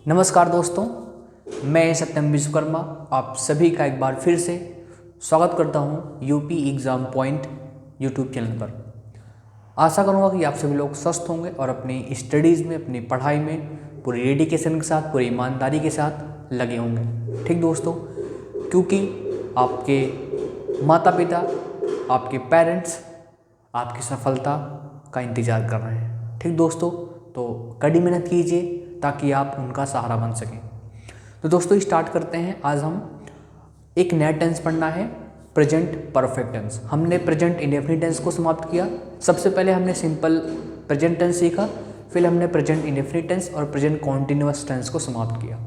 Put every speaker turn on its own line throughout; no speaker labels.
नमस्कार दोस्तों, मैं सत्यम विश्वकर्मा आप सभी का एक बार फिर से स्वागत करता हूं UP exam point YouTube channel पर। आशा करूंगा कि आप सभी लोग स्वस्थ होंगे और अपनी स्टडीज़ में, अपनी पढ़ाई में पूरी डेडिकेशन के साथ, पूरी ईमानदारी के साथ लगे होंगे। ठीक दोस्तों, क्योंकि आपके माता पिता, आपके पेरेंट्स आपकी सफलता का इंतज़ार कर रहे हैं। ठीक दोस्तों, तो कड़ी मेहनत कीजिए ताकि आप उनका सहारा बन सकें। तो दोस्तों स्टार्ट करते हैं। आज हम एक नया टेंस पढ़ना है, प्रेजेंट परफेक्ट टेंस। हमने प्रेजेंट इंडेफिनिट टेंस को समाप्त किया। सबसे पहले हमने सिंपल प्रेजेंट टेंस सीखा, फिर हमने प्रेजेंट इंडेफिनिट टेंस और प्रेजेंट कॉन्टिन्यूअस टेंस को समाप्त किया।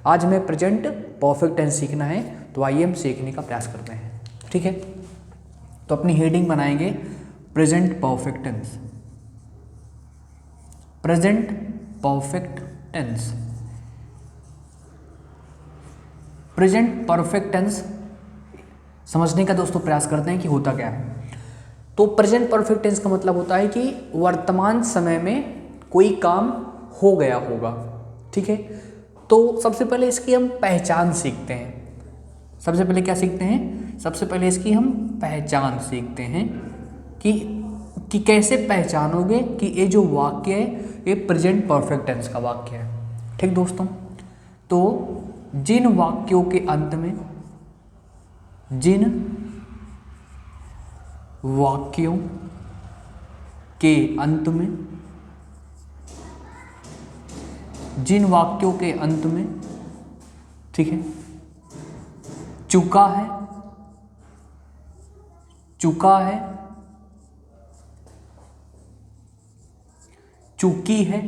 आज हमें प्रेजेंट परफेक्ट टेंस सीखना है, तो आइए हम सीखने का प्रयास करते हैं। ठीक है, तो अपनी हेडिंग बनाएंगे present perfect tense. Present perfect tense, present perfect tense समझने का दोस्तों प्रयास करते हैं कि होता क्या है। तो प्रेजेंट परफेक्ट टेंस का मतलब होता है कि वर्तमान समय में कोई काम हो गया होगा। ठीक है, तो सबसे पहले इसकी हम पहचान सीखते हैं। सबसे पहले क्या सीखते हैं? सबसे पहले इसकी हम पहचान सीखते हैं कि कैसे पहचानोगे कि ये जो वाक्य है ये प्रेजेंट परफेक्ट टेंस का वाक्य है। ठीक दोस्तों, तो जिन वाक्यों के अंत में, जिन वाक्यों के अंत में, जिन वाक्यों के अंत में, ठीक है, चुका है, चुका है, चुकी है,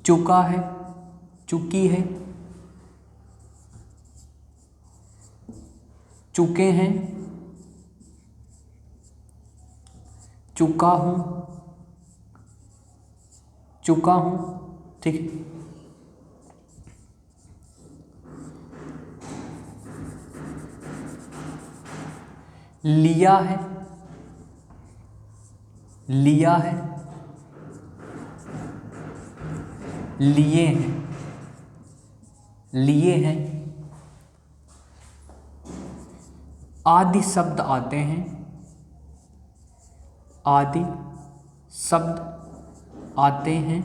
चुका है, चुकी है, चुके हैं, चुका हूं, चुका हूं, ठीक है, लिया है, लिया है, लिए हैं, लिए हैं, आदि शब्द आते हैं, आदि शब्द आते हैं,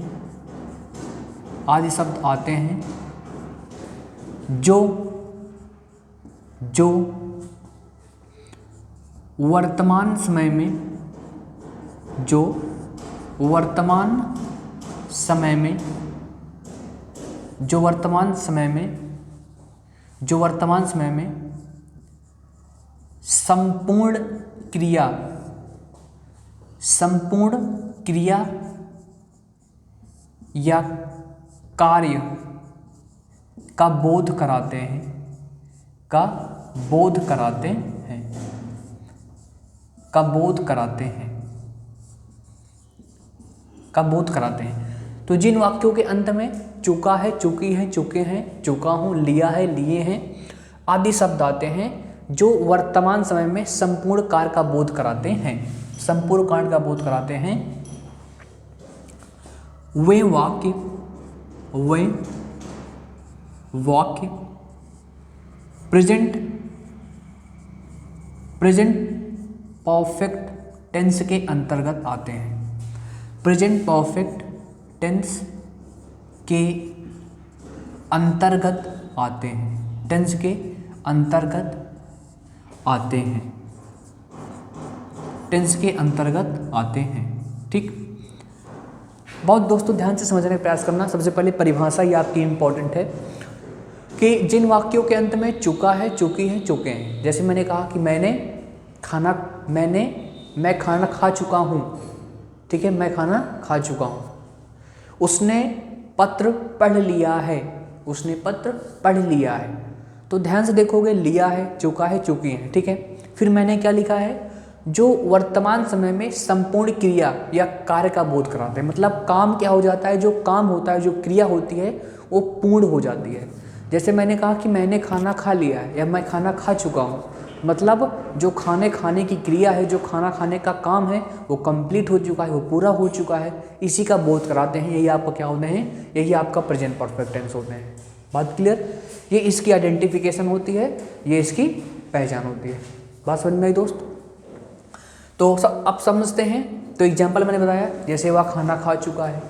आदि शब्द आते हैं, जो जो वर्तमान समय में, जो वर्तमान समय में, जो वर्तमान समय में, जो वर्तमान समय में संपूर्ण क्रिया, संपूर्ण क्रिया या कार्य का बोध कराते हैं, का बोध कराते हैं, का बोध कराते हैं, का बोध कराते हैं। तो जिन वाक्यों के अंत में चुका है, चुकी है, चुके हैं, चुका हूं, लिया है, लिए हैं आदि शब्द आते हैं जो वर्तमान समय में संपूर्ण कार्य का बोध कराते हैं, संपूर्ण कार्य का बोध कराते हैं, वे वाक्य, वे वाक्य प्रेजेंट परफेक्ट टेंस के अंतर्गत आते हैं। प्रेजेंट परफेक्ट टेंस के अंतर्गत आते हैं, टेंस के अंतर्गत आते हैं, टेंस के अंतर्गत आते हैं। ठीक, बहुत दोस्तों ध्यान से समझने का प्रयास करना। सबसे पहले परिभाषा ये आपकी इम्पोर्टेंट है कि जिन वाक्यों के अंत में चुका है, चुकी है, चुके हैं। जैसे मैंने कहा कि मैं खाना खा चुका हूँ। ठीक है, मैं खाना खा चुका हूँ। उसने पत्र पढ़ लिया है, उसने पत्र पढ़ लिया है। तो ध्यान से देखोगे, लिया है, चुका है, चुकी है। ठीक है, फिर मैंने क्या लिखा है? जो वर्तमान समय में संपूर्ण क्रिया या कार्य का बोध कराते हैं। मतलब काम क्या हो जाता है, जो काम होता है, जो क्रिया होती है वो पूर्ण हो जाती है। जैसे मैंने कहा कि मैंने खाना खा लिया है या मैं खाना खा चुका हूँ, मतलब जो खाने की क्रिया है, जो खाना खाने का काम है वो कंप्लीट हो चुका है, वो पूरा हो चुका है, इसी का बोध कराते हैं। यही आपका क्या होते हैं, यही आपका प्रेजेंट परफेक्ट टेंस होते हैं। बात क्लियर? ये इसकी आइडेंटिफिकेशन होती है, ये इसकी पहचान होती है। बात समझ में आई दोस्त? तो अब समझते हैं। तो एग्जाम्पल मैंने बताया, जैसे वह खाना खा चुका है,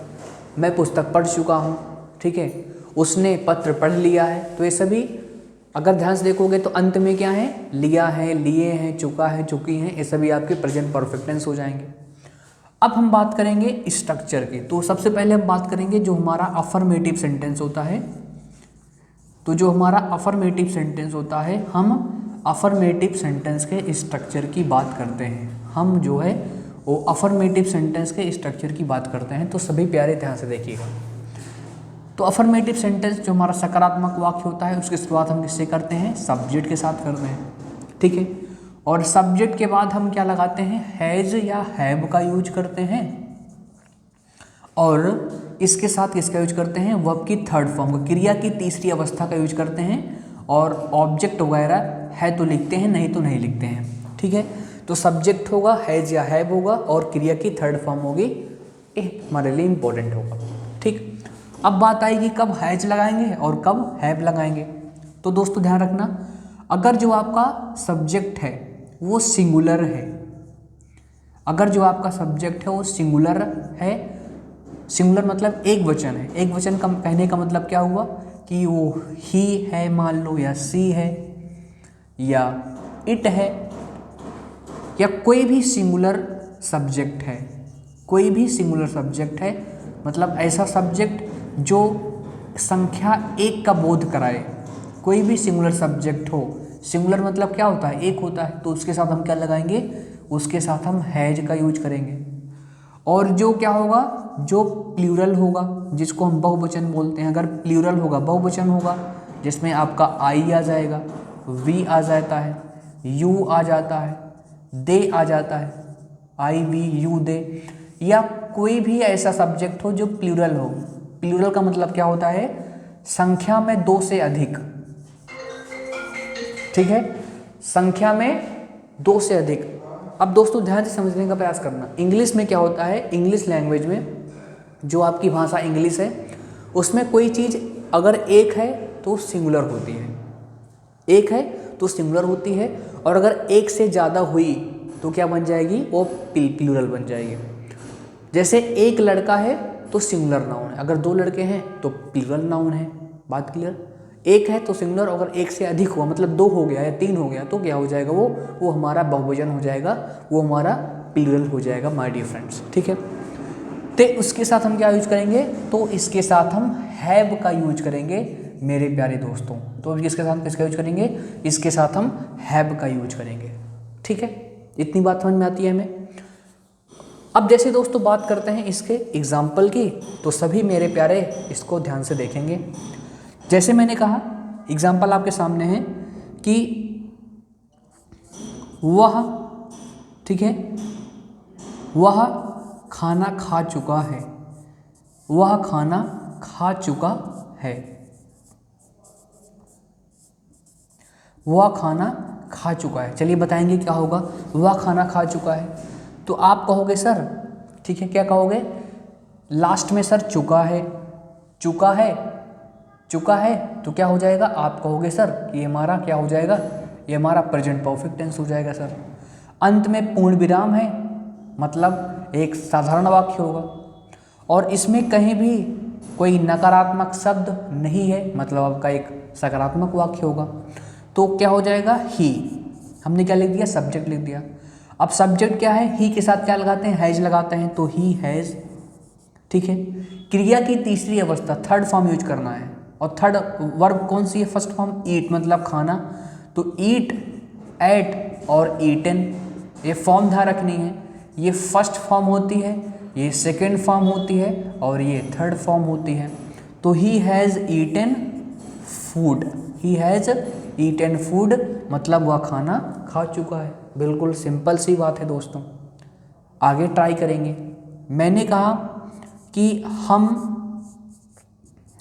मैं पुस्तक पढ़ चुका हूँ, ठीक है, उसने पत्र पढ़ लिया है। तो ये सभी अगर ध्यान से देखोगे तो अंत में क्या है, लिया है, लिए हैं, चुका है, चुकी हैं, ये सभी आपके प्रेजेंट परफेक्ट टेंस हो जाएंगे। अब हम बात करेंगे स्ट्रक्चर की। तो सबसे पहले हम बात करेंगे जो हमारा अफर्मेटिव सेंटेंस होता है। तो जो हमारा अफर्मेटिव सेंटेंस होता है, हम अफर्मेटिव सेंटेंस के स्ट्रक्चर की बात करते हैं। हम जो है वो अफर्मेटिव सेंटेंस के स्ट्रक्चर की बात करते हैं। तो सभी प्यारे ध्यान से देखिएगा। तो अफर्मेटिव सेंटेंस जो हमारा सकारात्मक वाक्य होता है, उसकी शुरुआत हम किससे करते हैं, सब्जेक्ट के साथ करते हैं, ठीक है। और सब्जेक्ट के बाद हम क्या लगाते हैं, हैज या हैव का यूज करते हैं। और इसके साथ किसका यूज करते हैं, वर्ब की थर्ड फॉर्म, क्रिया की तीसरी अवस्था का यूज करते हैं। और ऑब्जेक्ट वगैरह है तो लिखते हैं, नहीं तो नहीं लिखते हैं, ठीक है। तो सब्जेक्ट होगा, हैज या हैव होगा, और क्रिया की थर्ड फॉर्म होगी, ये हमारे लिए इंपॉर्टेंट होगा, ठीक। अब बात आएगी कब हैज लगाएंगे और कब हैव लगाएंगे। तो दोस्तों ध्यान रखना, अगर जो आपका सब्जेक्ट है वो सिंगुलर है, अगर जो आपका सब्जेक्ट है वो सिंगुलर है, सिंगुलर मतलब एक वचन है, एक वचन का कहने का मतलब क्या हुआ कि वो ही है मान लो, या सी है, या इट है, या कोई भी सिंगुलर सब्जेक्ट है, कोई भी सिंगुलर सब्जेक्ट है, मतलब ऐसा सब्जेक्ट जो संख्या एक का बोध कराए, कोई भी सिंगुलर सब्जेक्ट हो। सिंगुलर मतलब क्या होता है, एक होता है, तो उसके साथ हम क्या लगाएंगे, उसके साथ हम हैज का यूज करेंगे। और जो क्या होगा, जो प्लूरल होगा, जिसको हम बहुवचन बोलते हैं, अगर प्लूरल होगा, बहुवचन होगा, जिसमें आपका आई आ जाएगा, वी आ जाता है, यू आ जाता है, दे आ जाता है, आई वी यू दे, या कोई भी ऐसा सब्जेक्ट हो जो प्लूरल हो। प्लूरल का मतलब क्या होता है, संख्या में दो से अधिक, ठीक है, संख्या में दो से अधिक। अब दोस्तों ध्यान से समझने का प्रयास करना, इंग्लिश में क्या होता है, इंग्लिश लैंग्वेज में जो आपकी भाषा इंग्लिश है, उसमें कोई चीज़ अगर एक है तो सिंगुलर होती है, एक है तो सिंगुलर होती है, और अगर एक से ज़्यादा हुई तो क्या बन जाएगी, वो प्लूरल बन जाएगी। जैसे एक लड़का है तो सिंगुलर नाउन है, अगर दो लड़के हैं तो प्लूरल नाउन है। बात क्लियर? एक है तो सिंगुलर, अगर एक से अधिक हुआ मतलब दो हो गया या तीन हो गया तो क्या हो जाएगा, वो हमारा बहुवचन हो जाएगा, वो हमारा प्लूरल हो जाएगा माय डियर फ्रेंड्स, ठीक है। तो उसके साथ हम क्या यूज करेंगे, तो इसके साथ हम हैव का यूज करेंगे मेरे प्यारे दोस्तों। तो इसके साथ किसका यूज करेंगे, इसके साथ हम हैव का यूज करेंगे, ठीक है। इतनी बात समझ में आती है हमें। अब जैसे दोस्तों बात करते हैं इसके एग्जाम्पल की, तो सभी मेरे प्यारे इसको ध्यान से देखेंगे। जैसे मैंने कहा एग्जाम्पल आपके सामने है कि वह, ठीक है, वह खाना खा चुका है, वह खाना खा चुका है, वह खाना खा चुका है। चलिए बताएंगे क्या होगा, वह खाना खा चुका है। तो आप कहोगे सर, ठीक है, क्या कहोगे, लास्ट में सर चुका है, चुका है, चुका है, तो क्या हो जाएगा, आप कहोगे सर कि ये हमारा क्या हो जाएगा, ये हमारा प्रेजेंट परफेक्ट टेंस हो जाएगा सर। अंत में पूर्ण विराम है, मतलब एक साधारण वाक्य होगा, और इसमें कहीं भी कोई नकारात्मक शब्द नहीं है, मतलब आपका एक सकारात्मक वाक्य होगा। तो क्या हो जाएगा, ही, हमने क्या लिख दिया, सब्जेक्ट लिख दिया। अब सब्जेक्ट क्या है, ही के साथ क्या लगाते हैं, हैज लगाते हैं, तो ही हैज, ठीक है। क्रिया की तीसरी अवस्था थर्ड फॉर्म यूज करना है, और थर्ड वर्ब कौन सी है, फर्स्ट फॉर्म ईट मतलब खाना, तो ईट, एट और ईटन, ये फॉर्म ध्यान रखनी है, ये फर्स्ट फॉर्म होती है, ये सेकेंड फॉर्म होती है, और ये थर्ड फॉर्म होती है। तो he has eaten food, he has eaten food मतलब वह खाना खा चुका है। बिल्कुल सिंपल सी बात है दोस्तों, आगे ट्राई करेंगे। मैंने कहा कि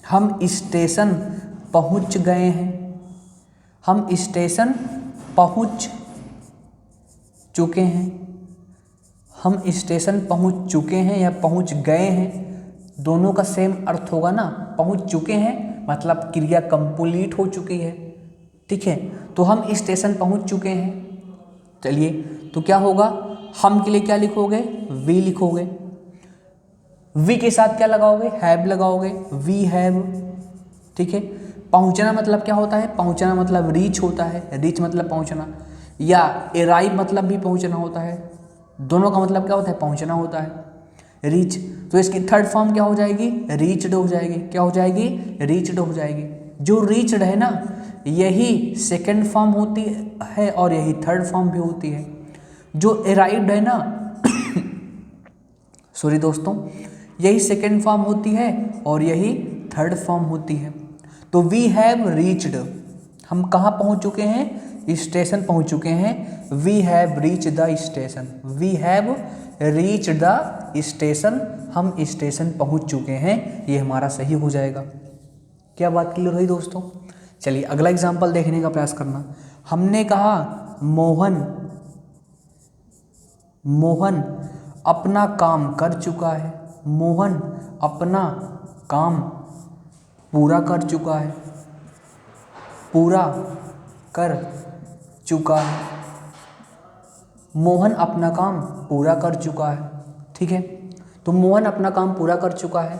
हम स्टेशन पहुंच गए हैं, हम स्टेशन पहुंच चुके हैं, हम स्टेशन पहुंच चुके हैं या पहुंच गए हैं, दोनों का सेम अर्थ होगा ना। पहुंच चुके हैं मतलब क्रिया कंप्लीट हो चुकी है, ठीक है। तो हम स्टेशन पहुंच चुके हैं। चलिए, तो क्या होगा, हम के लिए क्या लिखोगे, वी लिखोगे। वी के साथ क्या लगाओगे, हैव लगाओगे, वी हैव, ठीक है। पहुंचना मतलब क्या होता है, पहुंचना मतलब रीच होता है, रीच मतलब पहुंचना, या अराइव मतलब भी पहुंचना होता है। दोनों का मतलब क्या होता है, पहुंचना होता है, रीच। तो इसकी थर्ड फॉर्म क्या हो जाएगी, रीच्ड हो जाएगी। क्या हो जाएगी, रीच्ड हो जाएगी। जो रीच्ड है ना, यही सेकंड फॉर्म होती है और यही थर्ड फॉर्म भी होती है। जो अराइव्ड है ना सॉरी दोस्तों, यही सेकंड फॉर्म होती है और यही थर्ड फॉर्म होती है। तो वी हैव रीच्ड, हम कहाँ पहुँच चुके हैं, स्टेशन पहुँच चुके हैं। We have reach the station, we have reach the station, हम स्टेशन पहुँच चुके हैं, ये हमारा सही हो जाएगा। क्या बात क्लियर हुई दोस्तों। चलिए अगला एग्जाम्पल देखने का प्रयास करना। हमने कहा मोहन अपना काम कर चुका है, मोहन अपना काम पूरा कर चुका है, पूरा कर चुका है। मोहन अपना काम पूरा कर चुका है, ठीक है। तो मोहन अपना काम पूरा कर चुका है,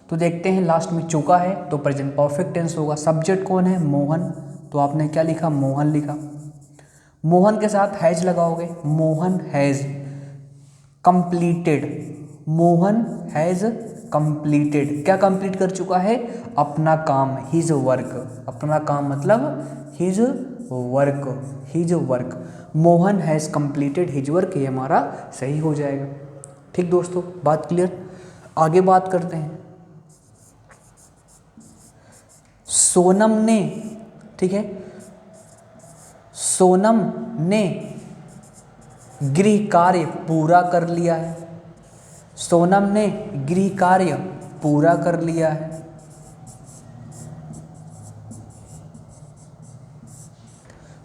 तो देखते हैं लास्ट में चुका है तो प्रेजेंट परफेक्ट टेंस होगा। सब्जेक्ट कौन है, मोहन, तो आपने क्या लिखा, मोहन लिखा। मोहन के साथ हैज लगाओगे, Mohan has completed, Mohan has completed, क्या कंप्लीट कर चुका है, अपना काम, हिज वर्क। अपना काम मतलब his work, his work. Mohan has completed his work, ये हमारा सही हो जाएगा। ठीक दोस्तों, बात क्लियर। आगे बात करते हैं। सोनम ने, ठीक है, सोनम ने गृह कार्य पूरा कर लिया है, सोनम ने गृह कार्य पूरा कर लिया है।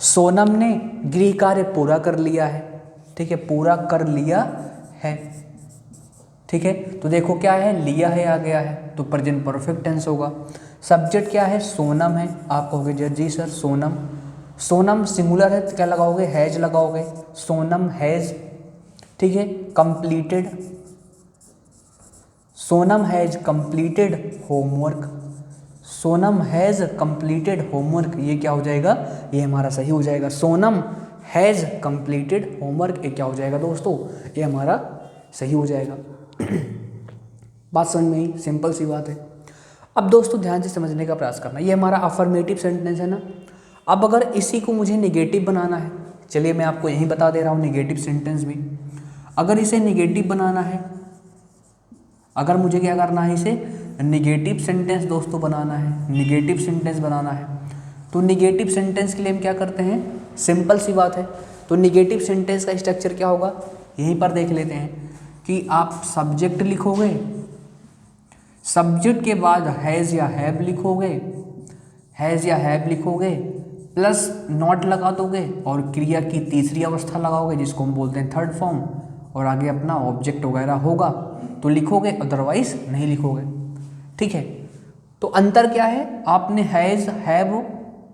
सोनम ने गृह कार्य पूरा कर लिया है, ठीक है, पूरा कर लिया है, ठीक है। तो देखो क्या है, लिया है आ गया है, तो प्रेजेंट परफेक्ट टेंस होगा। सब्जेक्ट क्या है, सोनम है। आप कहोगे जी सर सोनम, सोनम सिंगुलर है तो क्या लगाओगे, हैज लगाओगे, सोनम हैज, ठीक है। Completed, Sonam has completed homework, Sonam has completed homework, ये क्या हो जाएगा, ये हमारा सही हो जाएगा। सोनम हैज कंप्लीटेड होमवर्क, ये क्या हो जाएगा दोस्तों, ये हमारा सही हो जाएगा। बात समझ में आई, सिंपल सी बात है। अब दोस्तों ध्यान से समझने का प्रयास करना, ये हमारा अफर्मेटिव सेंटेंस है ना। अब अगर इसी को मुझे नेगेटिव बनाना है, चलिए मैं आपको यहीं बता दे रहा हूँ नेगेटिव सेंटेंस भी। अगर इसे नेगेटिव बनाना है, अगर मुझे क्या करना है, इसे नेगेटिव सेंटेंस दोस्तों बनाना है, नेगेटिव सेंटेंस बनाना है, तो नेगेटिव सेंटेंस के लिए हम क्या करते हैं, सिंपल सी बात है। तो नेगेटिव सेंटेंस का स्ट्रक्चर क्या होगा, यहीं पर देख लेते हैं कि आप सब्जेक्ट लिखोगे, सब्जेक्ट के बाद हैज़ या हैव लिखोगे, हैज़ या हैव लिखोगे, प्लस नॉट लगा दोगे और क्रिया की तीसरी अवस्था लगाओगे जिसको हम बोलते हैं थर्ड फॉर्म, और आगे अपना ऑब्जेक्ट वगैरह होगा तो लिखोगे, अदरवाइज नहीं लिखोगे, ठीक है। तो अंतर क्या है, आपने हैज़ हैव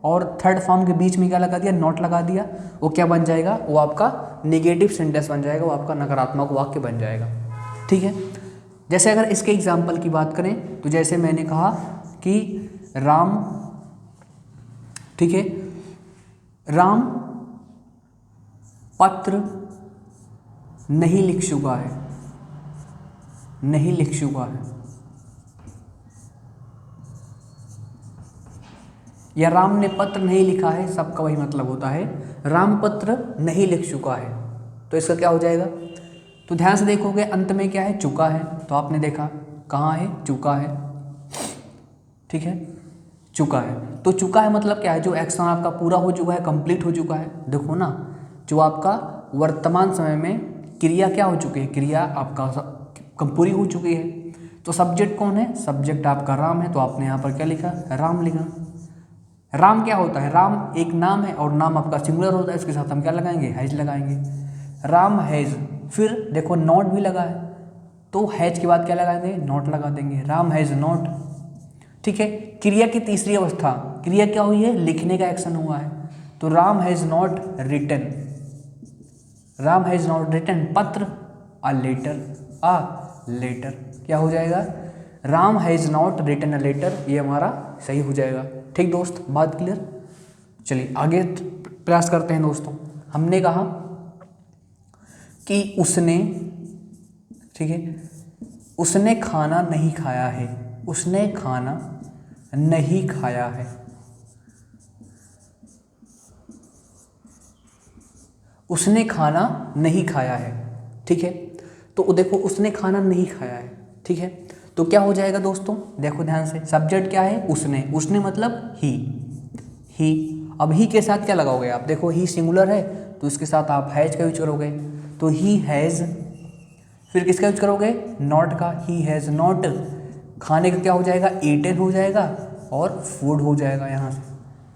और थर्ड फॉर्म के बीच में क्या लगा दिया, नॉट लगा दिया, वो क्या बन जाएगा, वो आपका नेगेटिव सेंटेंस बन जाएगा, वो आपका नकारात्मक वाक्य बन जाएगा, ठीक है। जैसे अगर इसके एग्जाम्पल की बात करें तो जैसे मैंने कहा कि राम, ठीक है, राम पत्र नहीं लिख चुका है, नहीं लिख चुका है, या राम ने पत्र नहीं लिखा है, सबका वही मतलब होता है, राम पत्र नहीं लिख चुका है, तो इसका क्या हो जाएगा। तो ध्यान से देखोगे अंत में क्या है, चुका है, तो आपने देखा कहाँ है, चुका है, ठीक है, चुका है। तो चुका है मतलब क्या है, जो एक्शन आपका पूरा हो चुका है, कंप्लीट हो चुका है। देखो ना, जो आपका वर्तमान समय में क्रिया क्या हो चुकी है, क्रिया आपका पूरी हो चुकी है। तो सब्जेक्ट कौन है, सब्जेक्ट आपका राम है, तो आपने यहाँ पर क्या लिखा, राम लिखा। राम क्या होता है, राम एक नाम है और नाम आपका सिंगुलर होता है, इसके साथ हम क्या लगाएंगे, हैज लगाएंगे। राम हैज़, फिर देखो नॉट भी लगा है तो हैज के बाद क्या लगा देंगे, नॉट लगा देंगे, राम हैज़ नॉट। ठीक है, क्रिया की तीसरी अवस्था, क्रिया क्या हुई है, लिखने का एक्शन हुआ है, तो Ram has not written, Ram has not written patra, a letter, a letter क्या हो जाएगा, Ram has not written a letter, ये हमारा सही हो जाएगा। ठीक दोस्त, बात क्लियर। चलिए आगे प्रयास करते हैं दोस्तों। हमने कहा कि उसने, ठीक है, उसने खाना नहीं खाया है, उसने खाना नहीं खाया है, उसने खाना नहीं खाया है। ठीक है, तो देखो उसने खाना नहीं खाया है। ठीक है, तो क्या हो जाएगा दोस्तों, देखो ध्यान से, सब्जेक्ट क्या है, उसने, उसने मतलब ही, ही। अब ही के साथ क्या लगाओगे आप, देखो ही सिंगुलर है तो इसके साथ आप हैज का यूज करोगे, तो ही हैज़, फिर किसका यूज करोगे, नॉट का, ही हैज़ नॉट, खाने का क्या हो जाएगा, ईटन हो जाएगा और फूड हो जाएगा यहाँ से।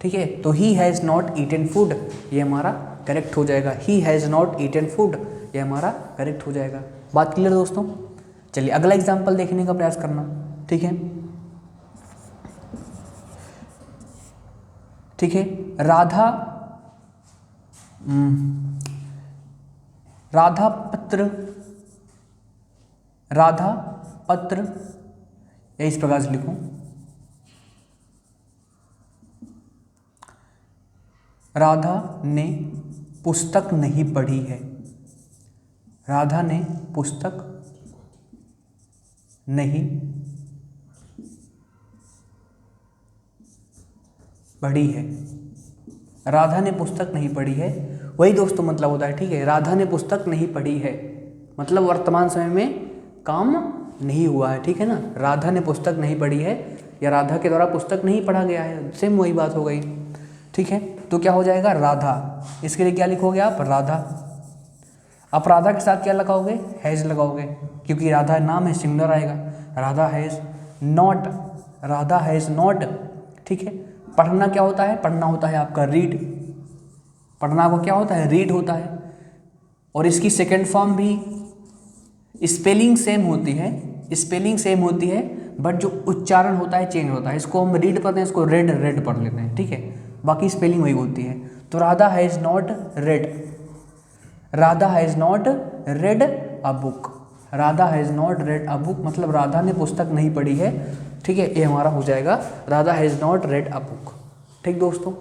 ठीक है, तो he has not eaten food, ये हमारा करेक्ट हो जाएगा, he has not eaten food, ये हमारा करेक्ट हो जाएगा। बात क्लियर दोस्तों। चलिए अगला एग्जाम्पल देखने का प्रयास करना। ठीक है, ठीक है, राधा, राधा पत्र, राधा पत्र, या इस प्रकार से लिखूं, राधा ने पुस्तक नहीं पढ़ी है, राधा ने पुस्तक नहीं पढ़ी है, राधा ने पुस्तक नहीं पढ़ी है, वही दोस्तों मतलब होता है। ठीक है, राधा ने पुस्तक नहीं पढ़ी है मतलब वर्तमान समय में काम नहीं हुआ है। ठीक है ना, राधा ने पुस्तक नहीं पढ़ी है या राधा के द्वारा पुस्तक नहीं पढ़ा गया है, सेम वही बात हो गई। ठीक है, तो क्या हो जाएगा, राधा, इसके लिए क्या लिखोगे आप, राधा। अब राधा के साथ क्या लगाओगे, हैज़ लगाओगे, क्योंकि राधा नाम है, सिंगुलर आएगा, Radha has not, Radha has not. ठीक है, पढ़ना क्या होता है, पढ़ना होता है आपका रीड, पढ़ना को क्या होता है, रीड होता है, और इसकी सेकेंड फॉर्म भी स्पेलिंग सेम होती है, स्पेलिंग सेम होती है, बट जो उच्चारण होता है चेंज होता है। इसको हम रीड पढ़ते हैं, इसको रेड रेड पढ़ लेते हैं। ठीक है, बाकी स्पेलिंग वही होती है। तो Radha has not red, Radha has not red a book, Radha has not red a book मतलब राधा ने पुस्तक नहीं पढ़ी है। ठीक है, ये हमारा हो जाएगा, Radha has not red a book. ठीक दोस्तों,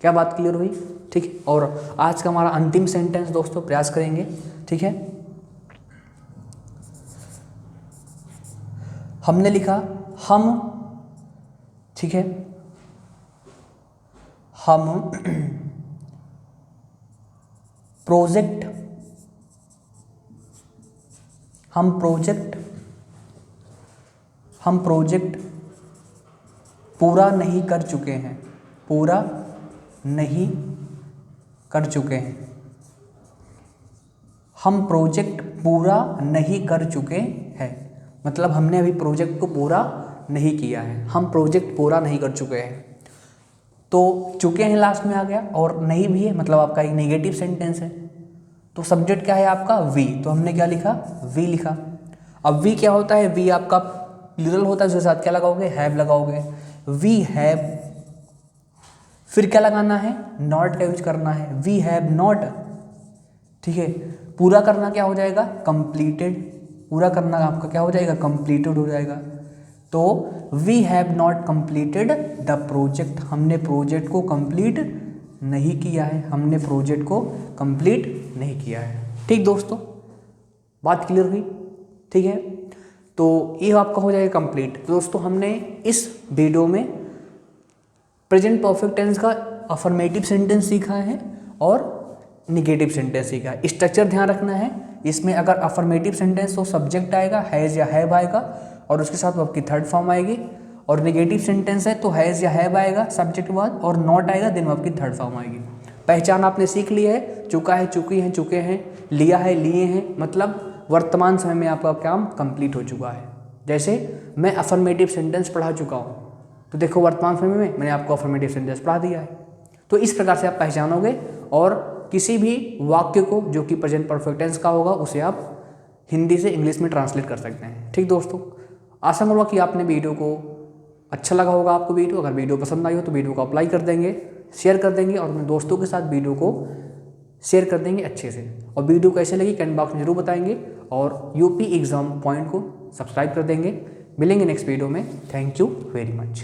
क्या बात क्लियर हुई। ठीक, और आज का हमारा अंतिम सेंटेंस दोस्तों प्रयास करेंगे। ठीक है, हमने लिखा हम, ठीक है, हम प्रोजेक्ट, हम प्रोजेक्ट, हम प्रोजेक्ट पूरा नहीं कर चुके हैं, पूरा नहीं कर चुके हैं, हम प्रोजेक्ट पूरा नहीं कर चुके हैं मतलब हमने अभी प्रोजेक्ट को पूरा नहीं किया है, हम प्रोजेक्ट पूरा नहीं कर चुके हैं। तो चुके हैं लास्ट में आ गया, और नहीं भी है मतलब आपका एक नेगेटिव सेंटेंस है। तो सब्जेक्ट क्या है आपका, वी, तो हमने क्या लिखा, वी लिखा। अब वी क्या होता है, वी आपका प्लूरल होता है, उसके साथ क्या लगाओगे, हैव लगाओगे, वी हैव, फिर क्या लगाना है, नॉट का यूज करना है, वी हैव नॉट। ठीक है, पूरा करना क्या हो जाएगा, कंप्लीटेड, पूरा करना आपका क्या हो जाएगा, कंप्लीटेड हो जाएगा। तो we have not completed the project, हमने प्रोजेक्ट को कंप्लीट नहीं किया है, हमने प्रोजेक्ट को कंप्लीट नहीं किया है। ठीक दोस्तों, बात क्लियर हुई। ठीक है, तो ये आपका हो जाएगा कंप्लीट। तो दोस्तों हमने इस वीडियो में प्रेजेंट परफेक्ट टेंस का अफर्मेटिव सेंटेंस सीखा है और निगेटिव सेंटेंस सीखा है। स्ट्रक्चर ध्यान रखना है, इसमें अगर अफर्मेटिव सेंटेंस तो सब्जेक्ट आएगा, हैज़ या हैव आएगा और उसके साथ वर्ब की थर्ड फॉर्म आएगी, और निगेटिव सेंटेंस है तो हैज़ या हैव आएगा सब्जेक्ट के बाद, और नॉट आएगा देन वर्ब की थर्ड फॉर्म आएगी। पहचान आपने सीख ली है, चुका है, चुकी हैं, चुके हैं, लिया है, लिए हैं, मतलब वर्तमान समय में आपका काम कंप्लीट हो चुका है। जैसे मैं अफर्मेटिव सेंटेंस पढ़ा चुका हूँ, तो देखो वर्तमान समय में मैंने आपको अफर्मेटिव सेंटेंस पढ़ा दिया है। तो इस प्रकार से आप पहचानोगे, और किसी भी वाक्य को जो कि प्रेजेंट परफेक्ट टेंस का होगा उसे आप हिंदी से इंग्लिश में ट्रांसलेट कर सकते हैं। ठीक दोस्तों, आशा करूँगा कि आपने वीडियो को अच्छा लगा होगा आपको वीडियो। अगर वीडियो पसंद आई हो तो वीडियो को अप्लाई कर देंगे, शेयर कर देंगे और अपने दोस्तों के साथ वीडियो को शेयर कर देंगे अच्छे से। और वीडियो कैसे लगी कमेंट बॉक्स में जरूर बताएंगे और यूपी एग्ज़ाम पॉइंट को सब्सक्राइब कर देंगे। मिलेंगे नेक्स्ट वीडियो में। Thank you very much.